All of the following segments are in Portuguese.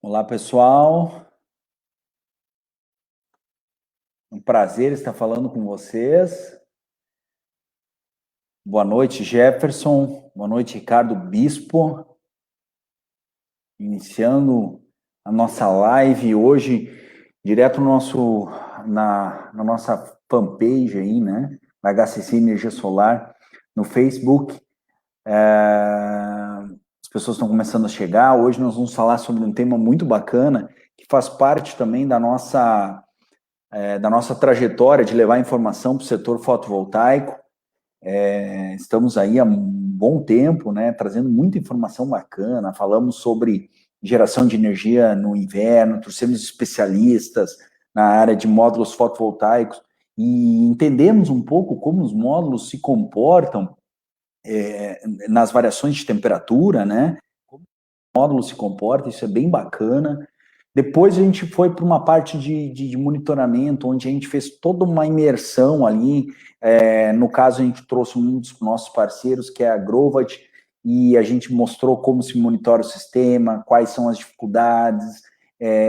Olá, pessoal. Um prazer estar falando com vocês. Boa noite, Jefferson. Boa noite, Ricardo Bispo. Iniciando a nossa live hoje, direto no na nossa fanpage aí, né? Da HCC Energia Solar, no Facebook. As pessoas estão começando a chegar. Hoje nós vamos falar sobre um tema muito bacana, que faz parte também da nossa trajetória de levar informação para o setor fotovoltaico. Estamos aí há um bom tempo, né, trazendo muita informação bacana. Falamos sobre geração de energia no inverno, trouxemos especialistas na área de módulos fotovoltaicos e entendemos um pouco como os módulos se comportam nas variações de temperatura, né? Como o módulo se comporta, isso é bem bacana. Depois a gente foi para uma parte de monitoramento, onde a gente fez toda uma imersão ali. No caso, a gente trouxe um dos nossos parceiros, que é a Grovat, e a gente mostrou como se monitora o sistema, quais são as dificuldades,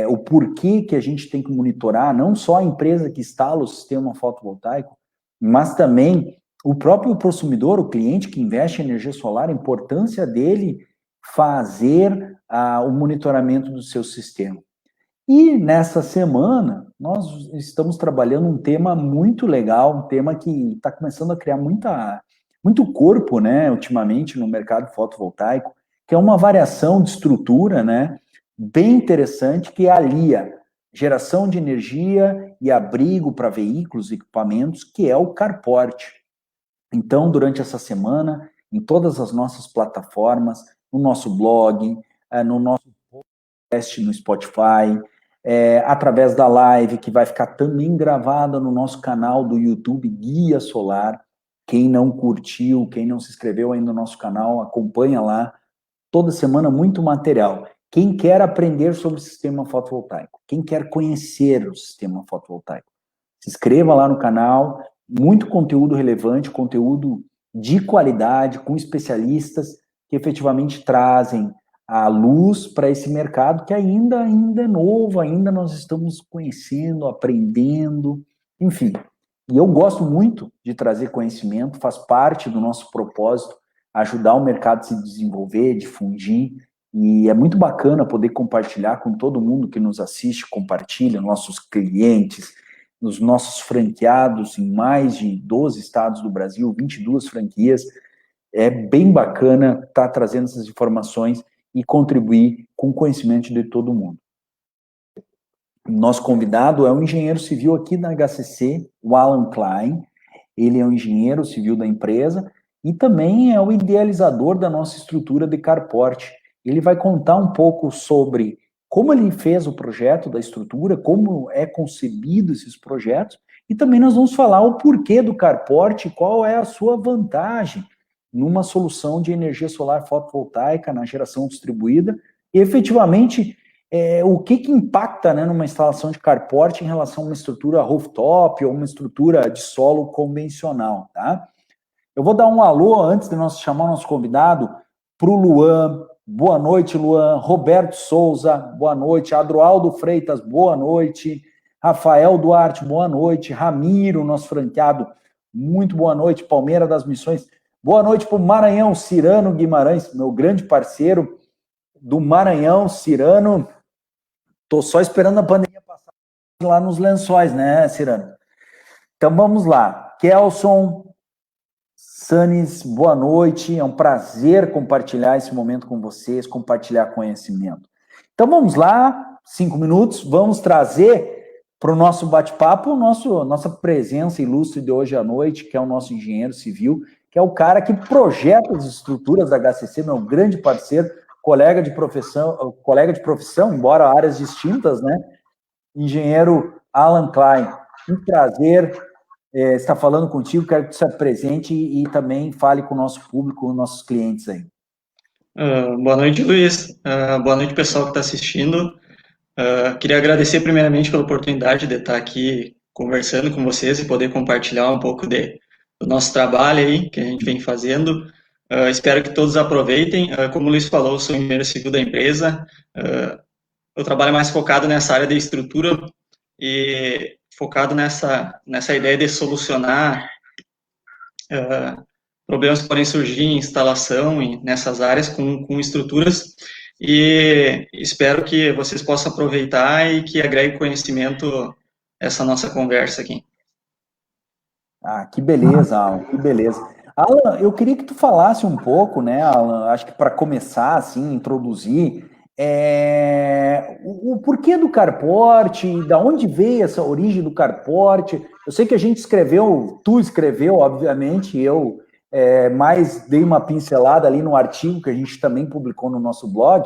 o porquê que a gente tem que monitorar, não só a empresa que instala o sistema fotovoltaico, mas também o próprio consumidor, o cliente que investe em energia solar, a importância dele fazer o monitoramento do seu sistema. E nessa semana, nós estamos trabalhando um tema muito legal, um tema que está começando a criar muito corpo, né, ultimamente no mercado fotovoltaico, que é uma variação de estrutura, né, bem interessante, que alia geração de energia e abrigo para veículos e equipamentos, que é o carport. Então, durante essa semana, em todas as nossas plataformas, no nosso blog, no nosso podcast no Spotify, através da live, que vai ficar também gravada no nosso canal do YouTube Guia Solar. Quem não curtiu, quem não se inscreveu ainda no nosso canal, acompanha lá. Toda semana muito material. Quem quer aprender sobre o sistema fotovoltaico, quem quer conhecer o sistema fotovoltaico, se inscreva lá no canal. Muito conteúdo relevante, conteúdo de qualidade, com especialistas que efetivamente trazem a luz para esse mercado que ainda é novo, ainda nós estamos conhecendo, aprendendo, enfim. E eu gosto muito de trazer conhecimento, faz parte do nosso propósito ajudar o mercado a se desenvolver, difundir, e é muito bacana poder compartilhar com todo mundo que nos assiste, compartilha, nossos clientes, os nossos franqueados em mais de 12 estados do Brasil, 22 franquias. É bem bacana estar trazendo essas informações e contribuir com o conhecimento de todo mundo. Nosso convidado é um engenheiro civil aqui na HCC, o Alan Klein. Ele é um engenheiro civil da empresa e também é o idealizador da nossa estrutura de carport. Ele vai contar um pouco sobre como ele fez o projeto da estrutura, como é concebido esses projetos, e também nós vamos falar o porquê do carport, qual é a sua vantagem numa solução de energia solar fotovoltaica na geração distribuída, e efetivamente o que impacta, né, numa instalação de carport em relação a uma estrutura rooftop ou uma estrutura de solo convencional, tá? Eu vou dar um alô antes de nós chamar o nosso convidado para o Luan. Boa noite, Luan. Roberto Souza, boa noite. Adroaldo Freitas, boa noite. Rafael Duarte, boa noite. Ramiro, nosso franqueado, muito boa noite. Palmeira das Missões, boa noite para o Maranhão. Cirano Guimarães, meu grande parceiro do Maranhão. Cirano, estou só esperando a pandemia passar lá nos Lençóis, né, Cirano? Então vamos lá. Kelson Sanes, boa noite. É um prazer compartilhar esse momento com vocês, compartilhar conhecimento. Então vamos lá, 5 minutos, vamos trazer para o nosso bate-papo nossa presença ilustre de hoje à noite, que é o nosso engenheiro civil, que é o cara que projeta as estruturas da HCC, meu grande parceiro, colega de profissão, embora áreas distintas, né? Engenheiro Alan Klein. Um prazer estar falando contigo, quero que você se apresente e também fale com o nosso público, os nossos clientes aí. Boa noite, Luiz. Boa noite, pessoal que está assistindo. Queria agradecer primeiramente pela oportunidade de estar aqui conversando com vocês e poder compartilhar um pouco do nosso trabalho aí, que a gente vem fazendo. Espero que todos aproveitem. Como o Luiz falou, eu sou engenheiro civil da empresa. eu trabalho mais focado nessa área de estrutura e focado nessa ideia de solucionar problemas que podem surgir em instalação e nessas áreas com estruturas, e espero que vocês possam aproveitar e que agregue conhecimento essa nossa conversa aqui. Ah, que beleza, Alan, que beleza. Alan, eu queria que tu falasse um pouco, né, Alan, acho que para começar, assim, introduzir, o porquê do carporte, da onde veio essa origem do carporte. Eu sei que a gente escreveu, tu escreveu, obviamente, eu mais dei uma pincelada ali no artigo que a gente também publicou no nosso blog.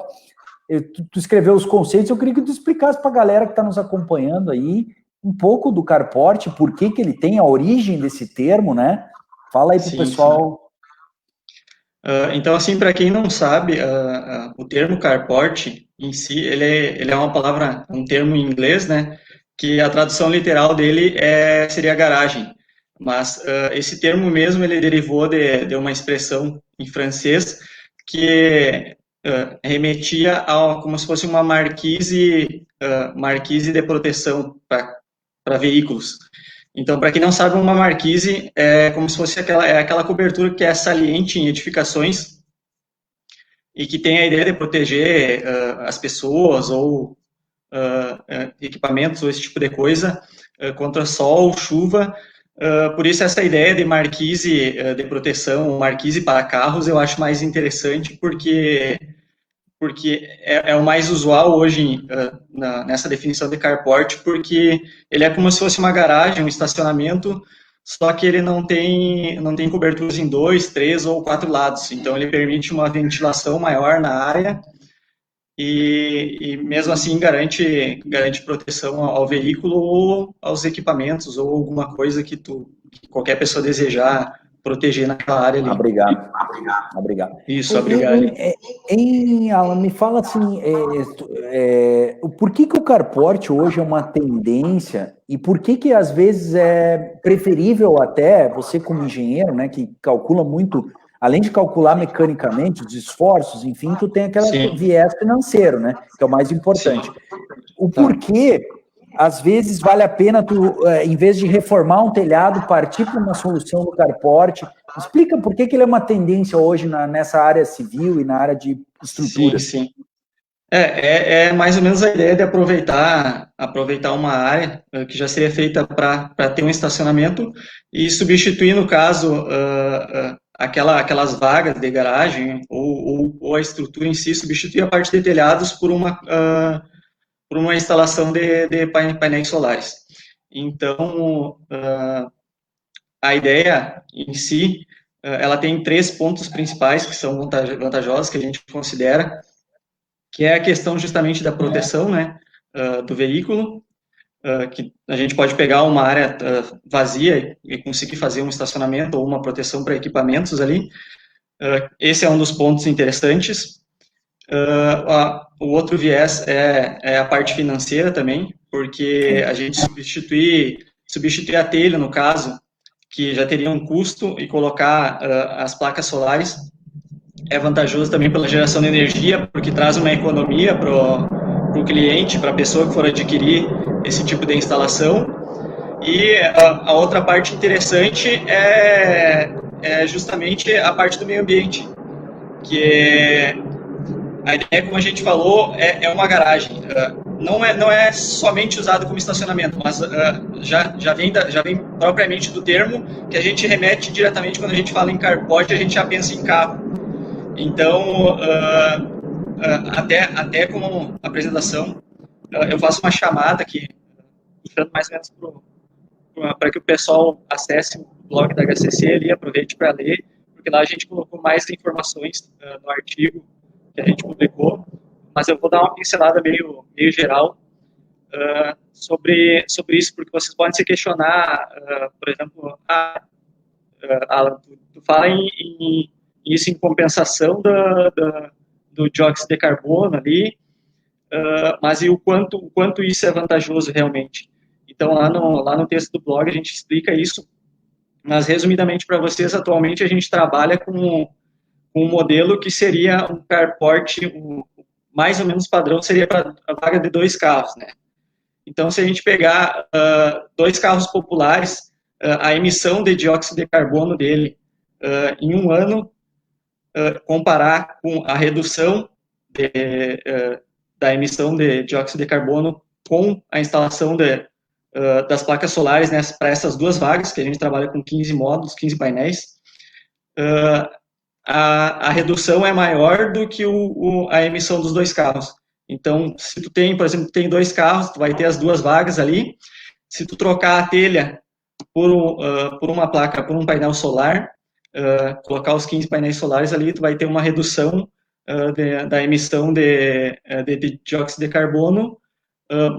Tu escreveu os conceitos, eu queria que tu explicasse para a galera que está nos acompanhando aí um pouco do carport, por que ele tem a origem desse termo, né? Fala aí para o pessoal. Então, assim, para quem não sabe, o termo carport em si, ele é uma palavra, um termo em inglês, né? Que a tradução literal dele seria garagem. Mas esse termo mesmo, ele derivou de uma expressão em francês que remetia a como se fosse uma marquise de proteção para veículos. Então, para quem não sabe, uma marquise é como se fosse aquela cobertura que é saliente em edificações e que tem a ideia de proteger as pessoas ou equipamentos ou esse tipo de coisa contra sol, chuva. Por isso, essa ideia de marquise de proteção, marquise para carros, eu acho mais interessante porque é o mais usual hoje nessa definição de carport, porque ele é como se fosse uma garagem, um estacionamento, só que ele não tem coberturas em 2, 3 ou 4 lados, então ele permite uma ventilação maior na área e mesmo assim garante proteção ao veículo ou aos equipamentos ou alguma coisa que qualquer pessoa desejar proteger naquela área ali. Obrigado. Obrigado. Isso, obrigado. Alan, me fala assim, por que o carport hoje é uma tendência e por que às vezes é preferível até você como engenheiro, né, que calcula muito, além de calcular mecanicamente os esforços, enfim, tu tem aquele viés financeiro, né, que é o mais importante. Sim. O porquê, às vezes, vale a pena tu, em vez de reformar um telhado, partir para uma solução do carport. Explica por que ele é uma tendência hoje nessa área civil e na área de estrutura. Sim. É mais ou menos a ideia de aproveitar uma área que já seria feita para ter um estacionamento e substituir, no caso, aquelas vagas de garagem ou a estrutura em si, substituir a parte de telhados por uma instalação de painéis solares. Então, a ideia em si, ela tem 3 pontos principais que são vantajosos, que a gente considera, que é a questão justamente da proteção, né, do veículo, que a gente pode pegar uma área vazia e conseguir fazer um estacionamento ou uma proteção para equipamentos ali. Esse é um dos pontos interessantes. O outro viés é a parte financeira também, porque a gente substituir a telha, no caso, que já teria um custo, e colocar as placas solares é vantajoso também pela geração de energia, porque traz uma economia para o cliente, para a pessoa que for adquirir esse tipo de instalação. E a outra parte interessante é justamente a parte do meio ambiente, que a ideia, como a gente falou, é uma garagem. Não é somente usado como estacionamento, mas já vem propriamente do termo, que a gente remete diretamente quando a gente fala em carport, a gente já pensa em carro. Então, até como apresentação, eu faço uma chamada aqui, puxando mais ou menos para que o pessoal acesse o blog da HCC ali, aproveite para ler, porque lá a gente colocou mais informações no artigo que a gente publicou, mas eu vou dar uma pincelada meio geral sobre isso, porque vocês podem se questionar, por exemplo, Alan, tu fala isso em compensação do dióxido de carbono ali, mas e o quanto isso é vantajoso realmente? Então, lá no texto do blog a gente explica isso, mas resumidamente para vocês, atualmente a gente trabalha com um modelo que seria um carport, mais ou menos padrão seria para a vaga de 2 carros, né? Então, se a gente pegar 2 carros populares, a emissão de dióxido de carbono dele em um ano, comparar com a redução da emissão de dióxido de carbono com a instalação das placas solares, né, para essas 2 vagas, que a gente trabalha com 15 módulos, 15 painéis, a redução é maior do que a emissão dos 2 carros. Então, se tu tem, por exemplo, tem 2 carros, tu vai ter as 2 vagas ali. Se tu trocar a telha por uma placa, por um painel solar, colocar os 15 painéis solares ali, tu vai ter uma redução da emissão de dióxido de carbono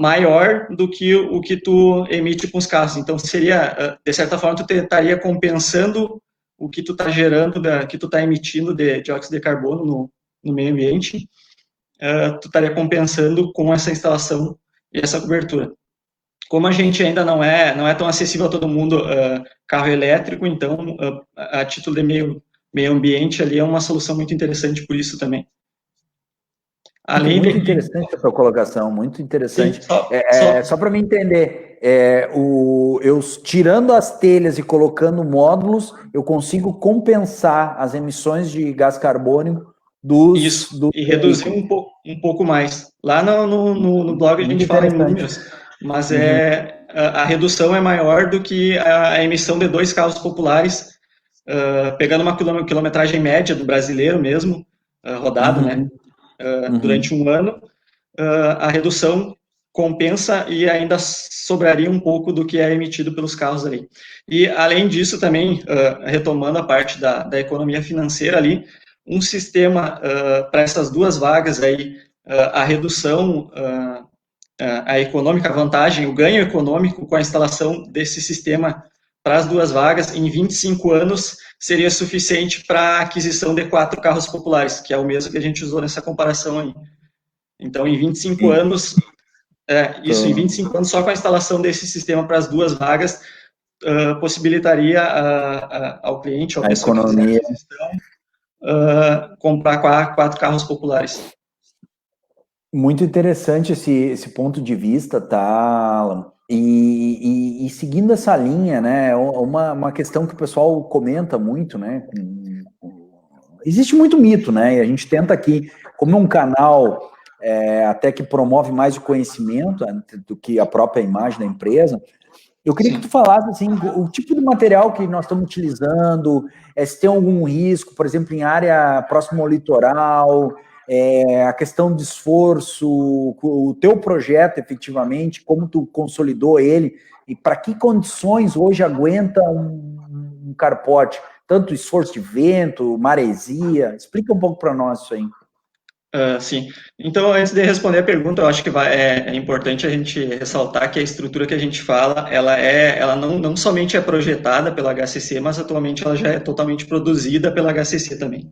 maior do que o que tu emite com os carros. Então, seria, de certa forma, tu estaria compensando o que tu está gerando, que tu está emitindo de dióxido de carbono no meio ambiente, tu estaria compensando com essa instalação e essa cobertura. Como a gente ainda não é tão acessível a todo mundo carro elétrico, então, a título de meio ambiente ali é uma solução muito interessante por isso também. Além muito interessante a sua colocação, muito interessante. Sim, só para me entender, eu tirando as telhas e colocando módulos, eu consigo compensar as emissões de gás carbônico e reduzir um pouco mais. Lá no blog a gente fala em números, mas a redução é maior do que a emissão de 2 carros populares, pegando uma quilometragem média do brasileiro mesmo, rodado, né? Durante um ano, a redução compensa e ainda sobraria um pouco do que é emitido pelos carros ali. E, além disso, também, retomando a parte da economia financeira ali, um sistema para essas 2 vagas aí, a redução, a econômica, a vantagem, o ganho econômico com a instalação desse sistema para as 2 vagas, em 25 anos, seria suficiente para a aquisição de 4 carros populares, que é o mesmo que a gente usou nessa comparação aí. Então, em 25 anos, em 25 anos, só com a instalação desse sistema para as 2 vagas, possibilitaria ao cliente, ao pessoa que fizer a aquisição, comprar 4 carros populares. Muito interessante esse ponto de vista, tá, Alan? E seguindo essa linha, né, uma questão que o pessoal comenta muito, né, existe muito mito, né, e a gente tenta aqui, como um canal até que promove mais o conhecimento do que a própria imagem da empresa, eu queria que tu falasse, assim, o tipo de material que nós estamos utilizando, se tem algum risco, por exemplo, em área próxima ao litoral, a questão de esforço, o teu projeto, efetivamente, como tu consolidou ele, e para que condições hoje aguenta um carporte? Tanto esforço de vento, maresia, explica um pouco para nós isso aí. Sim. Então, antes de responder a pergunta, eu acho que é importante a gente ressaltar que a estrutura que a gente fala, ela não somente é projetada pela HCC, mas atualmente ela já é totalmente produzida pela HCC também.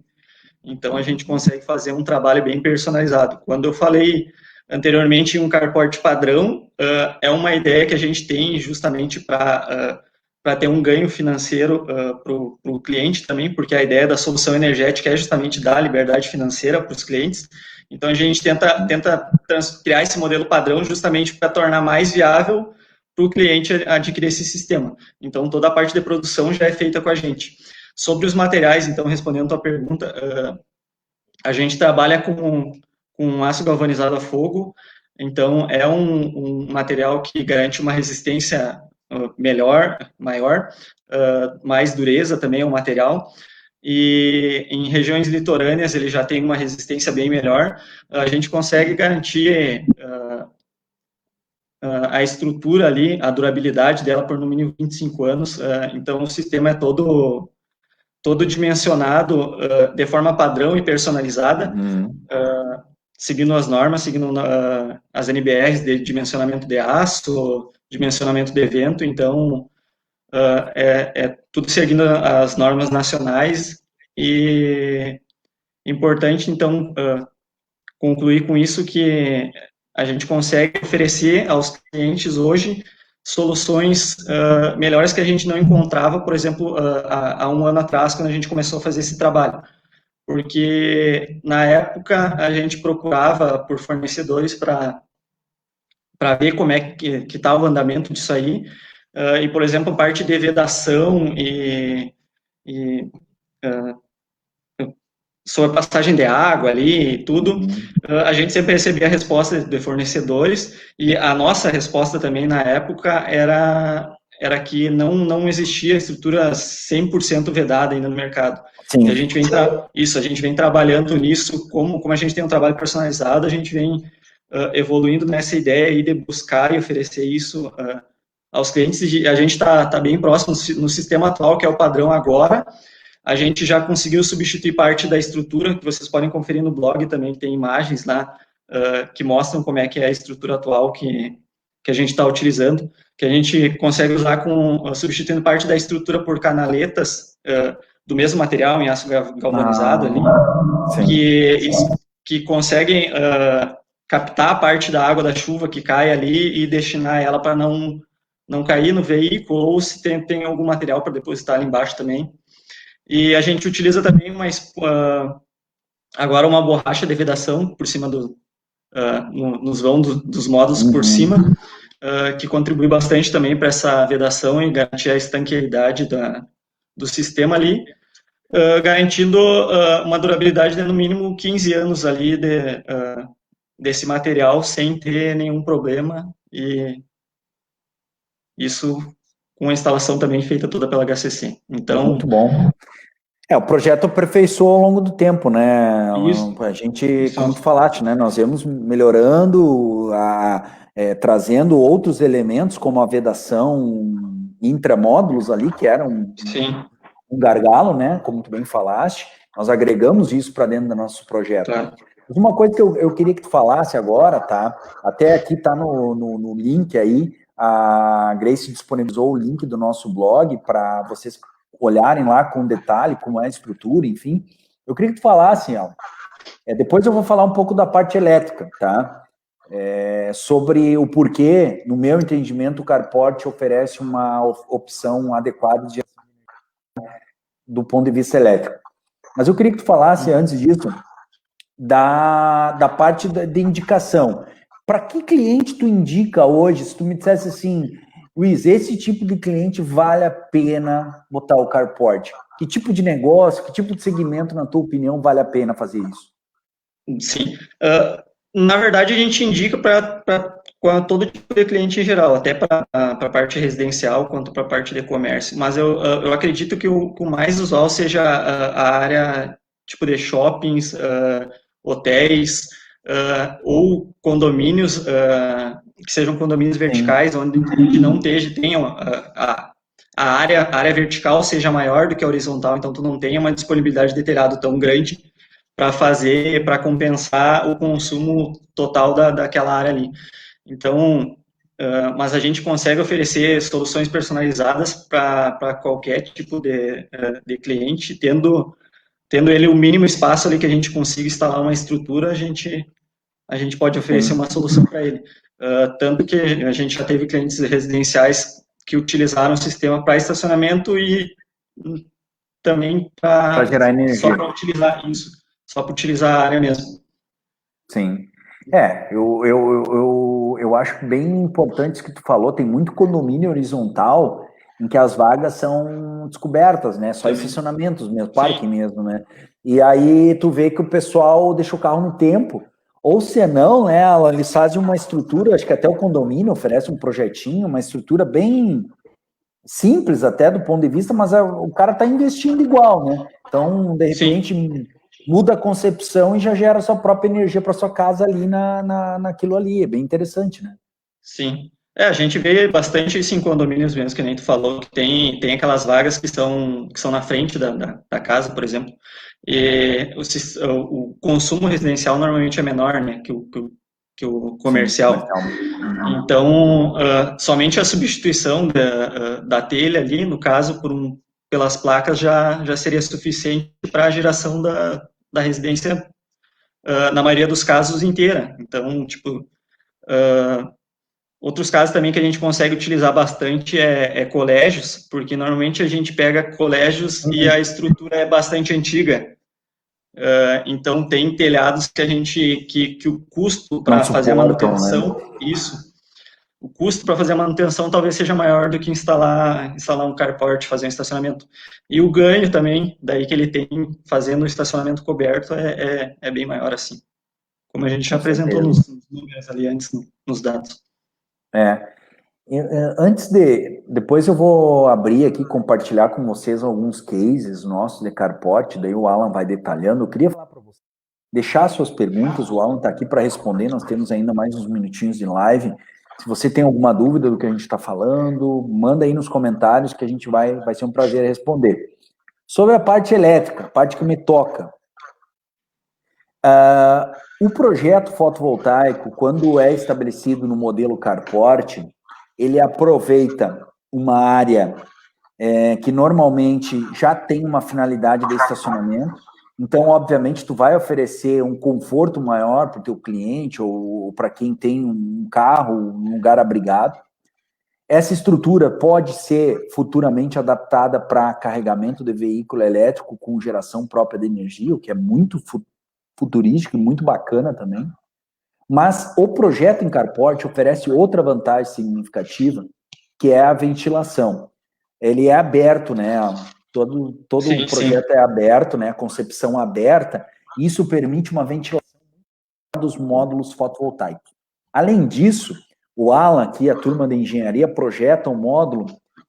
Então, a gente consegue fazer um trabalho bem personalizado. Quando eu falei anteriormente em um carport padrão, é uma ideia que a gente tem justamente para ter um ganho financeiro para o cliente também, porque a ideia da solução energética é justamente dar liberdade financeira para os clientes. Então, a gente tenta criar esse modelo padrão justamente para tornar mais viável para o cliente adquirir esse sistema. Então, toda a parte de produção já é feita com a gente. Sobre os materiais, então, respondendo a tua pergunta, a gente trabalha com aço galvanizado a fogo, então é um material que garante uma resistência maior, mais dureza também é o material, e em regiões litorâneas ele já tem uma resistência bem melhor, a gente consegue garantir a estrutura ali, a durabilidade dela por no mínimo 25 anos, então o sistema é todo dimensionado de forma padrão e personalizada, seguindo as normas, seguindo as NBRs de dimensionamento de aço, dimensionamento de vento, então tudo seguindo as normas nacionais, e importante, então, concluir com isso que a gente consegue oferecer aos clientes hoje soluções melhores que a gente não encontrava, por exemplo, há um ano atrás, quando a gente começou a fazer esse trabalho. porque na época a gente procurava por fornecedores para ver como é que estava o andamento disso aí, e, por exemplo, parte de vedação e sobre a passagem de água ali e tudo, a gente sempre recebia a resposta de fornecedores, e a nossa resposta também na época era que não existia estrutura 100% vedada ainda no mercado. Sim. E a gente vem trabalhando nisso, como a gente tem um trabalho personalizado, a gente vem evoluindo nessa ideia aí de buscar e oferecer isso aos clientes, e a gente está bem próximo no sistema atual, que é o padrão agora. A gente já conseguiu substituir parte da estrutura, que vocês podem conferir no blog também, tem imagens lá que mostram como é que é a estrutura atual que a gente está utilizando, que a gente consegue usar substituindo parte da estrutura por canaletas do mesmo material, em aço galvanizado ali, que conseguem captar a parte da água da chuva que cai ali e destinar ela para não cair no veículo, ou se tem algum material para depositar ali embaixo também. E a gente utiliza também agora uma borracha de vedação por cima nos vão dos módulos por cima, que contribui bastante também para essa vedação e garantir a estanqueidade do sistema ali, garantindo uma durabilidade de no mínimo 15 anos ali desse material sem ter nenhum problema, e isso com a instalação também feita toda pela HCC. Então, muito bom. O projeto aperfeiçoou ao longo do tempo, né? Isso. A gente, como tu falaste, né? Nós vamos melhorando, trazendo outros elementos, como a vedação intramódulos ali, que era um gargalo, né? Como tu bem falaste. Nós agregamos isso para dentro do nosso projeto. Claro. Mas uma coisa que eu queria que tu falasse agora, tá? Até aqui tá no link aí, a Grace disponibilizou o link do nosso blog para vocês olharem lá com detalhe como é a estrutura, enfim. Eu queria que tu falasse, depois eu vou falar um pouco da parte elétrica, tá? Sobre o porquê, no meu entendimento, o carport oferece uma opção adequada do ponto de vista elétrico. Mas eu queria que tu falasse, antes disso, da parte de indicação. Para que cliente tu indica hoje, se tu me dissesse assim, Luiz, esse tipo de cliente vale a pena botar o carport? Que tipo de negócio, que tipo de segmento, na tua opinião, vale a pena fazer isso? Sim. Na verdade, a gente indica para todo tipo de cliente em geral, até para a parte residencial, quanto para a parte de comércio. Mas eu acredito que o mais usual seja a área tipo de shoppings, hotéis, ou condomínios, que sejam condomínios verticais, onde não tenham a área vertical seja maior do que a horizontal, então tu não tenha uma disponibilidade de telhado tão grande para compensar o consumo total daquela área ali. Então, mas a gente consegue oferecer soluções personalizadas para qualquer tipo de cliente, tendo ele o mínimo espaço ali que a gente consiga instalar uma estrutura, a gente pode oferecer uma solução para ele. Tanto que a gente já teve clientes residenciais que utilizaram o sistema para estacionamento e também para gerar energia. Só para utilizar isso, só para utilizar a área mesmo. Sim. Eu acho bem importante isso que tu falou, tem muito condomínio horizontal em que as vagas são descobertas, né? Só estacionamentos mesmo, parking mesmo, né? E aí tu vê que o pessoal deixa o carro no tempo, ou se não, né? Eles fazem uma estrutura, acho que até o condomínio oferece um projetinho, uma estrutura bem simples até do ponto de vista, mas o cara tá investindo igual, né? Então, de repente, muda a concepção e já gera a sua própria energia para sua casa ali naquilo ali. É bem interessante, né? Sim. A gente vê bastante isso em condomínios mesmo, que nem tu falou, que tem aquelas vagas que são na frente da casa, por exemplo. E o consumo residencial normalmente é menor, né, que o comercial. Sim. Então, somente a substituição da telha ali, no caso, pelas placas, já seria suficiente para a geração da residência, na maioria dos casos, inteira. Então, tipo, outros casos também que a gente consegue utilizar bastante é colégios, porque normalmente a gente pega colégios e a estrutura é bastante antiga. Então, tem telhados que o custo para fazer a manutenção, né? O custo para fazer a manutenção talvez seja maior do que instalar um carport, fazer um estacionamento. E o ganho também, daí que ele tem fazendo o estacionamento coberto, é bem maior assim. Como a gente já apresentou nos números ali antes, nos dados. Depois eu vou abrir aqui, compartilhar com vocês alguns cases nossos de carport, daí o Alan vai detalhando. Eu queria falar para vocês, deixar suas perguntas, o Alan está aqui para responder, nós temos ainda mais uns minutinhos de live. Se você tem alguma dúvida do que a gente está falando, manda aí nos comentários que a gente vai ser um prazer responder. Sobre a parte elétrica, a parte que me toca. O projeto fotovoltaico, quando é estabelecido no modelo carport, ele aproveita uma área que normalmente já tem uma finalidade de estacionamento. Então, obviamente, tu vai oferecer um conforto maior para o teu cliente ou para quem tem um carro, um lugar abrigado. Essa estrutura pode ser futuramente adaptada para carregamento de veículo elétrico com geração própria de energia, o que é muito futurístico e muito bacana também. Mas o projeto em carport oferece outra vantagem significativa, que é a ventilação. Ele é aberto, né? Todo o projeto é aberto, né? A concepção aberta. Isso permite uma ventilação dos módulos fotovoltaicos. Além disso, o Alan, aqui, a turma de engenharia, projeta um módulo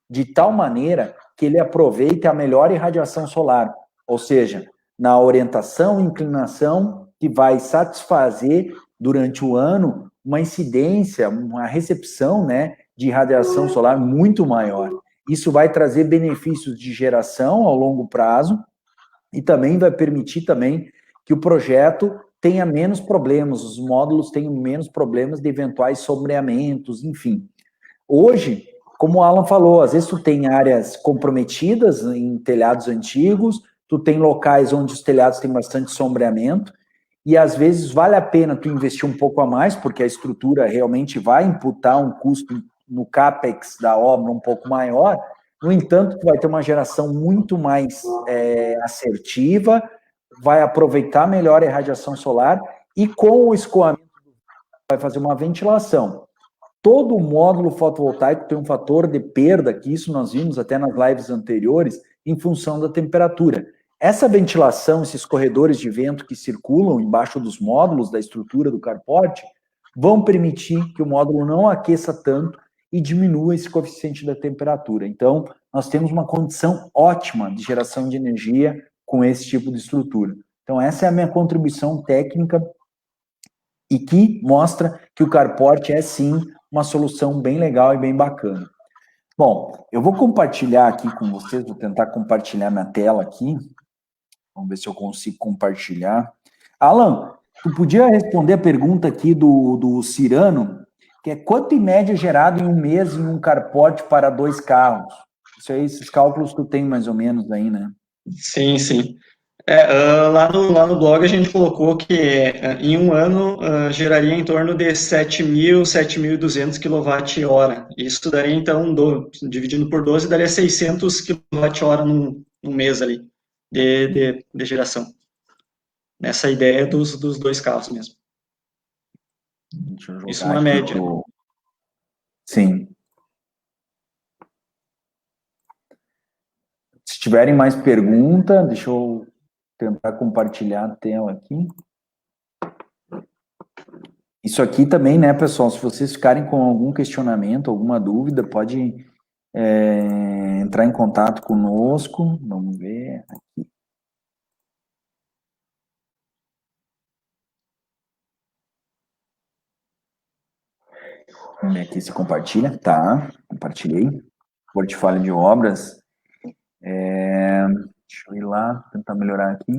de tal maneira que ele aproveita a melhor irradiação solar, ou seja, na orientação e inclinação que vai satisfazer durante o ano uma incidência, uma recepção, né, de radiação solar muito maior. Isso vai trazer benefícios de geração ao longo prazo e também vai permitir também que o projeto tenha menos problemas, os módulos tenham menos problemas de eventuais sombreamentos, enfim. Hoje, como o Alan falou, às vezes tu tem áreas comprometidas em telhados antigos, tu tem locais onde os telhados têm bastante sombreamento, e às vezes vale a pena tu investir um pouco a mais, porque a estrutura realmente vai imputar um custo no CAPEX da obra um pouco maior. No entanto, tu vai ter uma geração muito mais assertiva, vai aproveitar melhor a irradiação solar e com o escoamento vai fazer uma ventilação. Todo o módulo fotovoltaico tem um fator de perda, que isso nós vimos até nas lives anteriores, em função da temperatura. Essa ventilação, esses corredores de vento que circulam embaixo dos módulos da estrutura do carport, vão permitir que o módulo não aqueça tanto e diminua esse coeficiente da temperatura. Então, nós temos uma condição ótima de geração de energia com esse tipo de estrutura. Então, essa é a minha contribuição técnica e que mostra que o carport é, sim, uma solução bem legal e bem bacana. Bom, eu vou compartilhar aqui com vocês, vou tentar compartilhar minha tela aqui. Vamos ver se eu consigo compartilhar. Alan, tu podia responder a pergunta aqui do Cirano, que é quanto em média gerado em um mês em um carport para 2 carros? Isso aí, esses cálculos tu tem mais ou menos aí, né? Sim. Lá no blog a gente colocou que em um ano geraria em torno de 7.200 kWh. Isso daria, então, dividindo por 12, daria 600 kWh num mês ali de geração. Nessa ideia dos 2 carros mesmo. Deixa eu jogar isso uma média. Sim. Se tiverem mais perguntas, deixa eu tentar compartilhar a tela aqui. Isso aqui também, né, pessoal, se vocês ficarem com algum questionamento, alguma dúvida, pode entrar em contato conosco. Vamos ver aqui. Vamos ver aqui se compartilha. Tá, compartilhei. Portfólio de obras. Deixa eu ir lá, tentar melhorar aqui.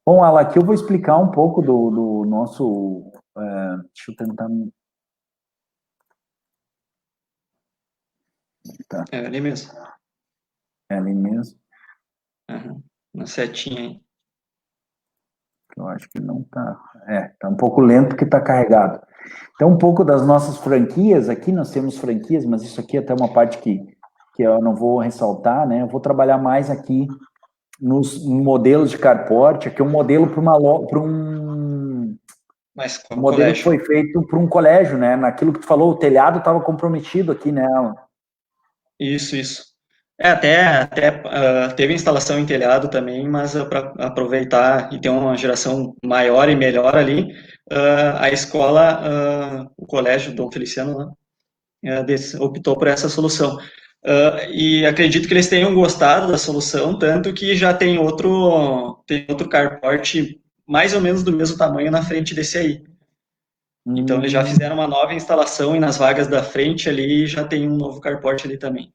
Bom, Ala, aqui eu vou explicar um pouco do nosso... deixa eu tentar... Tá. É ali mesmo. É ali mesmo. Uhum. Uma setinha aí. Eu acho que não tá... tá um pouco lento porque tá carregado. Então, um pouco das nossas franquias, aqui nós temos franquias, mas isso aqui é até uma parte que eu não vou ressaltar, né? Eu vou trabalhar mais aqui nos modelos de carport, aqui é um modelo para um Mas um qual modelo que colégio? foi feito para um colégio, né? Naquilo que tu falou, o telhado estava comprometido aqui, né? Isso. Até teve instalação em telhado também, mas para aproveitar e ter uma geração maior e melhor ali, a escola, o colégio Dom Feliciano, né, optou por essa solução. E acredito que eles tenham gostado da solução, tanto que já tem outro carport mais ou menos do mesmo tamanho na frente desse aí. Então eles já fizeram uma nova instalação e nas vagas da frente ali já tem um novo carport ali também.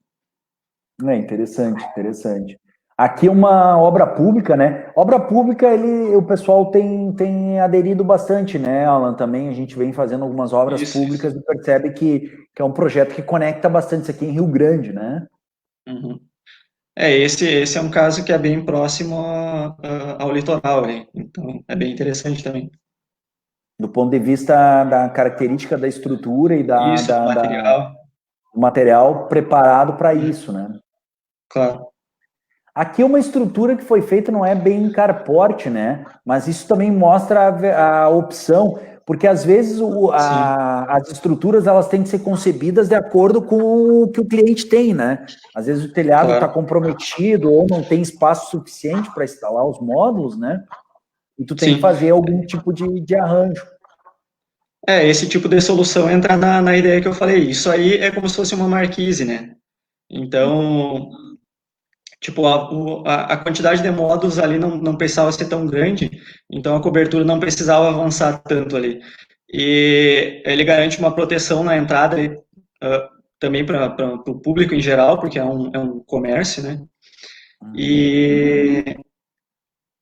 É interessante, interessante. Aqui uma obra pública, né? Obra pública, o pessoal tem aderido bastante, né, Alan? Também a gente vem fazendo algumas obras Isso. públicas e percebe que é um projeto que conecta bastante isso aqui em Rio Grande, né? Uhum. Esse é um caso que é bem próximo ao litoral, né? Então é bem interessante também. Do ponto de vista da característica da estrutura e Isso, do material, do material preparado para isso, né? claro. Aqui é uma estrutura que foi feita, não é bem carporte, né? Mas isso também mostra a opção, porque às vezes Sim, as estruturas elas têm que ser concebidas de acordo com o que o cliente tem, né? Às vezes o telhado está claro. comprometido ou não tem espaço suficiente para instalar os módulos, né? E tu tem que Sim. fazer algum tipo de arranjo. Esse tipo de solução entra na ideia que eu falei. Isso aí é como se fosse uma marquise, né? Então, tipo, a quantidade de módulos ali não precisava ser tão grande, então a cobertura não precisava avançar tanto ali. E ele garante uma proteção na entrada também para o público em geral, porque é um comércio, né? E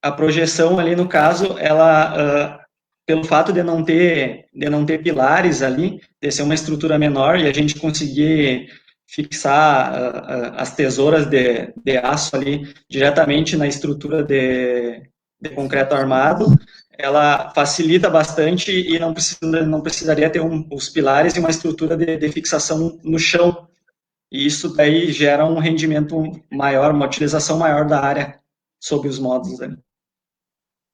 a projeção ali, no caso, pelo fato de não ter pilares ali, de ser uma estrutura menor e a gente conseguir fixar as tesouras de aço ali diretamente na estrutura de concreto armado, ela facilita bastante e não precisaria ter os pilares e uma estrutura de fixação no chão. E isso daí gera um rendimento maior, uma utilização maior da área sob os módulos ali.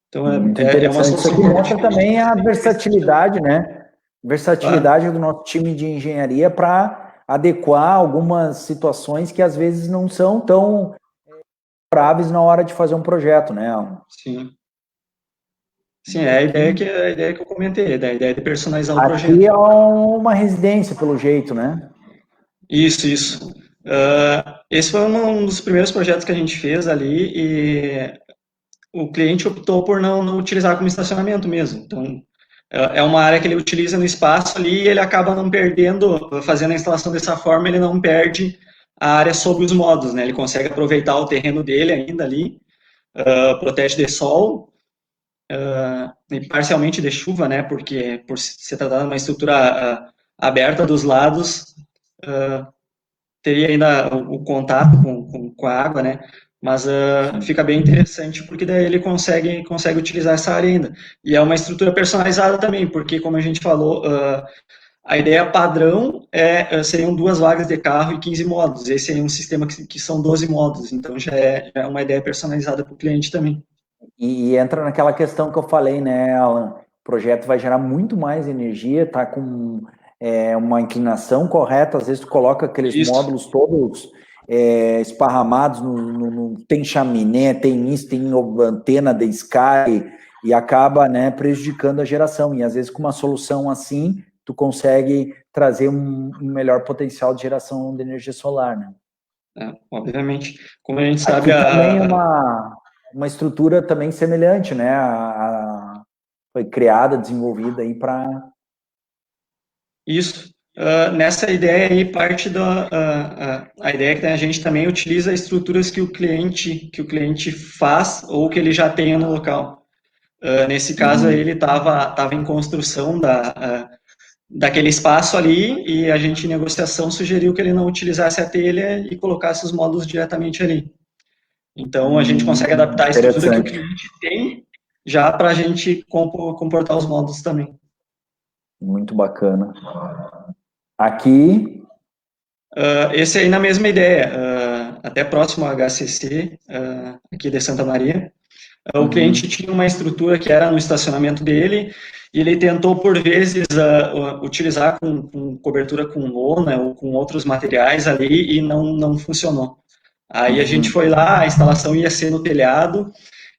Então, Muito é uma interessante. Isso solução aqui mostra que a gente também a sempre questionou. versatilidade, né? Claro, Versatilidade do nosso time de engenharia para adequar algumas situações que às vezes não são tão favoráveis na hora de fazer um projeto, né? sim. Sim, E é aqui, a ideia que eu comentei, da ideia de personalizar o aqui projeto. é uma residência, pelo jeito, né? Isso. Esse foi um dos primeiros projetos que a gente fez ali e o cliente optou por não utilizar como estacionamento mesmo. Então, é uma área que ele utiliza no espaço ali e ele acaba não perdendo, fazendo a instalação dessa forma, ele não perde a área sob os modos, né? Ele consegue aproveitar o terreno dele ainda ali, protege de sol e parcialmente de chuva, né? Porque por se tratar de uma estrutura aberta dos lados, teria ainda o contato com a água, né? Mas fica bem interessante porque daí ele consegue utilizar essa área ainda. E é uma estrutura personalizada também, porque como a gente falou, a ideia padrão seriam 2 vagas de carro e 15 módulos. Esse é um sistema que são 12 módulos, então já é uma ideia personalizada para o cliente também. E entra naquela questão que eu falei, né, Alan? O projeto vai gerar muito mais energia, tá com uma inclinação correta. Às vezes tu coloca aqueles Isso, módulos todos esparramados, tem chaminé, tem isso, tem antena de Sky, e acaba, né, prejudicando a geração. E às vezes com uma solução assim, tu consegue trazer um melhor potencial de geração de energia solar, né? obviamente. Como a gente sabe, Aqui também uma estrutura também semelhante, né? Foi criada, desenvolvida aí para. isso. Nessa ideia aí, parte da a ideia é que a gente também utiliza estruturas que o cliente faz ou que ele já tenha no local. Nesse caso, Uhum. ele estava em construção daquele espaço ali e a gente, em negociação, sugeriu que ele não utilizasse a telha e colocasse os módulos diretamente ali. Então, a gente consegue adaptar a estrutura que o Interessante. cliente tem já para a gente comportar os módulos também. Muito bacana. Aqui. Esse aí na mesma ideia. até próximo ao HCC, aqui de Santa Maria. O cliente tinha uma estrutura que era no estacionamento dele, e ele tentou, por vezes, utilizar com cobertura com lona ou com outros materiais ali, e não funcionou. Aí a gente foi lá, a instalação ia ser no telhado,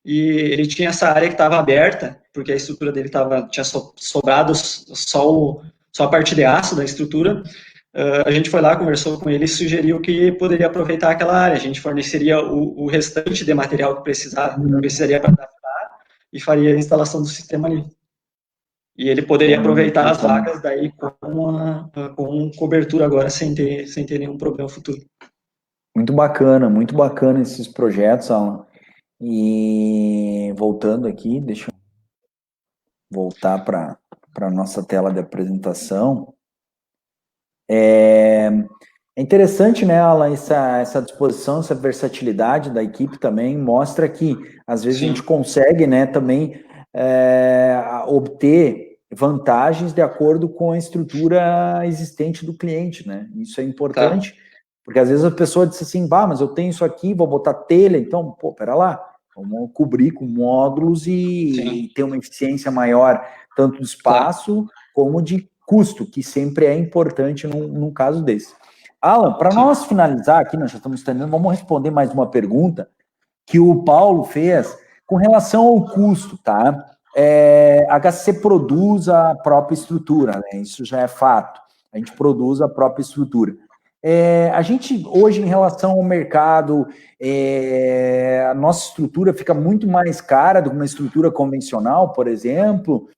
e ele tinha essa área que estava aberta, porque a estrutura dele tinha sobrado só a parte de aço da estrutura. A gente foi lá, conversou com ele e sugeriu que poderia aproveitar aquela área. A gente forneceria o restante de material que precisaria para adaptar e faria a instalação do sistema ali. E ele poderia aproveitar as vagas daí com cobertura agora, sem ter nenhum problema futuro. Muito bacana esses projetos, Alan. E voltando aqui, deixa eu voltar para a nossa tela de apresentação. É interessante, né, Alan, essa disposição, essa versatilidade da equipe também mostra que, às vezes, a gente consegue, né, também obter vantagens de acordo com a estrutura existente do cliente, né? Isso é importante, porque às vezes a pessoa diz assim, mas eu tenho isso aqui, vou botar telha, então, pera lá, vamos cobrir com módulos e ter uma eficiência maior, tanto do espaço como de custo, que sempre é importante num caso desse. Alan, para nós finalizar aqui, nós já estamos terminando, vamos responder mais uma pergunta que o Paulo fez com relação ao custo, tá? A HCC produz a própria estrutura, né? Isso já é fato. A gente produz a própria estrutura. A gente, hoje, em relação ao mercado, a nossa estrutura fica muito mais cara do que uma estrutura convencional, por exemplo.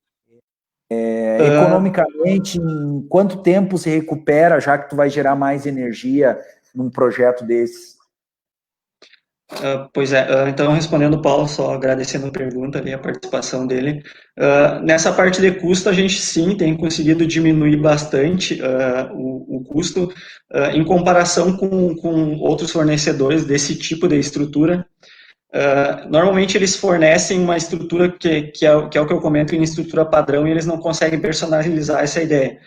Economicamente, em quanto tempo se recupera, já que tu vai gerar mais energia num projeto desses? Pois é, então respondendo o Paulo, só agradecendo a pergunta ali, a participação dele. Nessa parte de custo, a gente sim tem conseguido diminuir bastante o custo em comparação com outros fornecedores desse tipo de estrutura. Normalmente eles fornecem uma estrutura que é o que eu comento em estrutura padrão, e eles não conseguem personalizar essa ideia.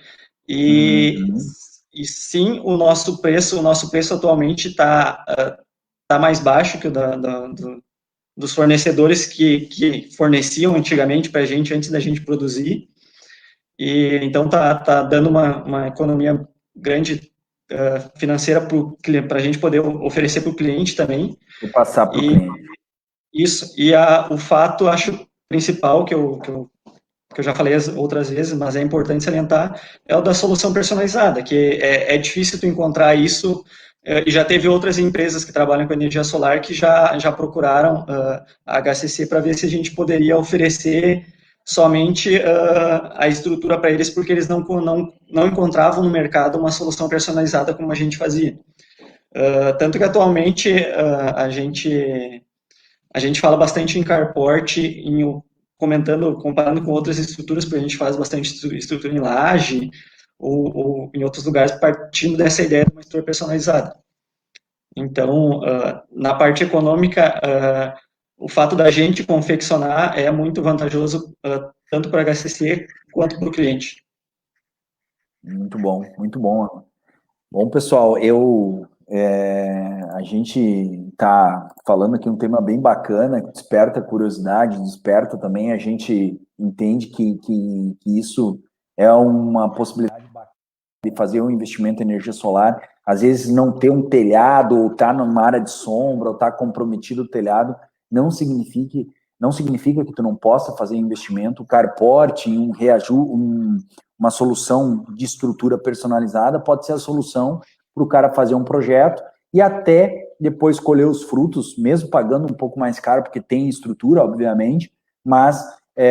E sim, o nosso preço atualmente está mais baixo que o dos fornecedores que forneciam antigamente para a gente, antes da gente produzir. E então tá dando uma economia grande financeira para a gente poder oferecer para o cliente também. E passar para o cliente. Isso, e o fato, acho, principal, que eu já falei outras vezes, mas é importante salientar, é o da solução personalizada, que é difícil tu encontrar isso, e já teve outras empresas que trabalham com energia solar que já procuraram a HCC para ver se a gente poderia oferecer somente a estrutura para eles, porque eles não encontravam no mercado uma solução personalizada como a gente fazia. Tanto que atualmente a gente fala bastante em carport, comparando com outras estruturas, porque a gente faz bastante estrutura em laje ou em outros lugares, partindo dessa ideia de uma estrutura personalizada. Então, na parte econômica, o fato da gente confeccionar é muito vantajoso, tanto para a HCC quanto para o cliente. Muito bom, muito bom. Bom, pessoal, a gente está falando aqui um tema bem bacana, que desperta curiosidade, desperta também, a gente entende que isso é uma possibilidade de fazer um investimento em energia solar, às vezes não ter um telhado, ou estar numa área de sombra, ou estar comprometido o telhado, não significa que tu não possa fazer investimento. O carport, uma solução de estrutura personalizada pode ser a solução para o cara fazer um projeto e até depois colher os frutos, mesmo pagando um pouco mais caro, porque tem estrutura, obviamente, mas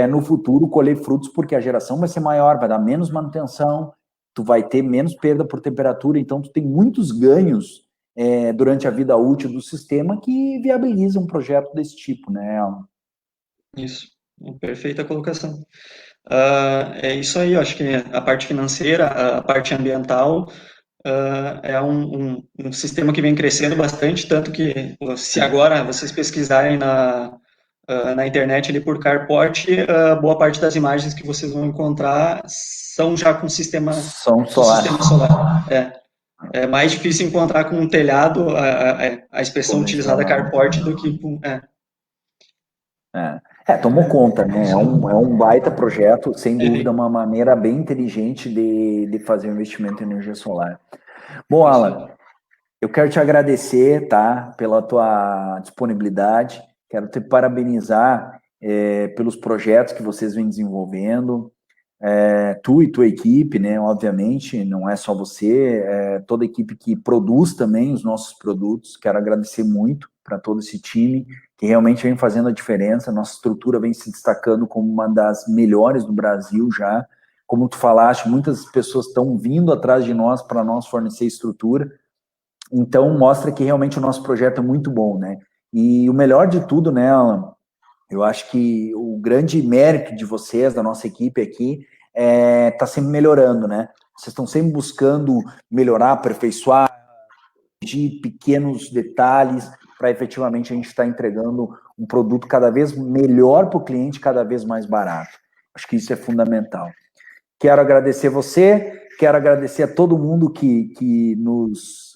no futuro colher frutos porque a geração vai ser maior, vai dar menos manutenção, tu vai ter menos perda por temperatura, então tu tem muitos ganhos durante a vida útil do sistema que viabiliza um projeto desse tipo, né? Isso, perfeita colocação. É isso aí, eu acho que a parte financeira, a parte ambiental, é um sistema que vem crescendo bastante, tanto que se agora vocês pesquisarem na internet ali por carport, boa parte das imagens que vocês vão encontrar são já com sistema solar. É mais difícil encontrar com um telhado a expressão utilizada convencional. carport do que com... Tomou conta, né? É um baita projeto, sem dúvida, uma maneira bem inteligente de fazer o investimento em energia solar. Bom, Isso Alan, aí. eu quero te agradecer, tá, pela tua disponibilidade, quero te parabenizar pelos projetos que vocês vêm desenvolvendo, tu e tua equipe, né, obviamente, não é só você, toda a equipe que produz também os nossos produtos, quero agradecer muito para todo esse time, que realmente vem fazendo a diferença, nossa estrutura vem se destacando como uma das melhores do Brasil já, como tu falaste, muitas pessoas estão vindo atrás de nós para nós fornecer estrutura, então mostra que realmente o nosso projeto é muito bom, né, e o melhor de tudo, né, Alan, eu acho que o grande mérito de vocês, da nossa equipe aqui, tá sempre melhorando, né? Vocês estão sempre buscando melhorar, aperfeiçoar, de pequenos detalhes para efetivamente a gente estar entregando um produto cada vez melhor para o cliente, cada vez mais barato. Acho que isso é fundamental. Quero agradecer você, quero agradecer a todo mundo que nos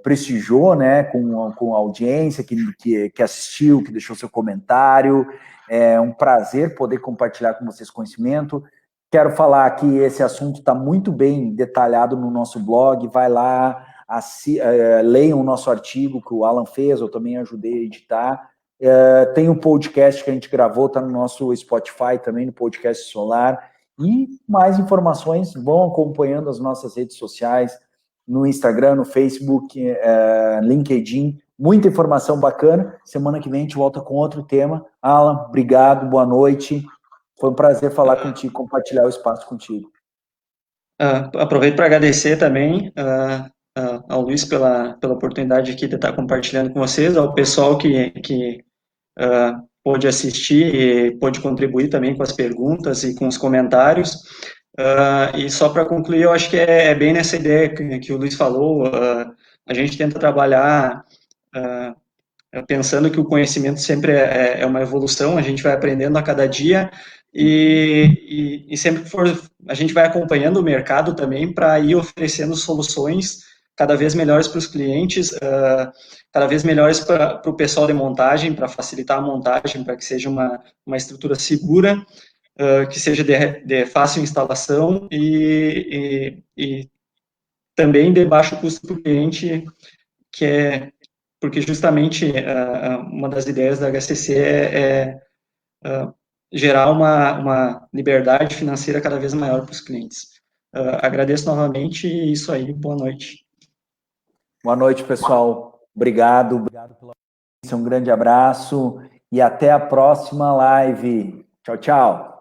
prestigiou, né, com a audiência, que assistiu, que deixou seu comentário. É um prazer poder compartilhar com vocês conhecimento. Quero falar que esse assunto está muito bem detalhado no nosso blog. Vai lá, leiam o nosso artigo que o Alan fez, eu também ajudei a editar. Tem um podcast que a gente gravou, está no nosso Spotify também, no Podcast Solar. E mais informações, vão acompanhando as nossas redes sociais, no Instagram, no Facebook, LinkedIn, muita informação bacana. Semana que vem a gente volta com outro tema. Alan, obrigado, boa noite. Foi um prazer falar contigo, compartilhar o espaço contigo. Aproveito para agradecer também ao Luiz pela oportunidade aqui de estar compartilhando com vocês, ao pessoal que pôde assistir e pôde contribuir também com as perguntas e com os comentários. E só para concluir, eu acho que é bem nessa ideia que o Luiz falou, a gente tenta trabalhar pensando que o conhecimento sempre é uma evolução, a gente vai aprendendo a cada dia e sempre que for, a gente vai acompanhando o mercado também para ir oferecendo soluções cada vez melhores para os clientes, cada vez melhores para o pessoal de montagem, para facilitar a montagem, para que seja uma estrutura segura, que seja de fácil instalação e também de baixo custo para o cliente, que é porque justamente uma das ideias da HCC gerar uma liberdade financeira cada vez maior para os clientes. Agradeço novamente e isso aí, boa noite. Boa noite, pessoal. Obrigado pela audiência, um grande abraço e até a próxima live. Tchau, tchau.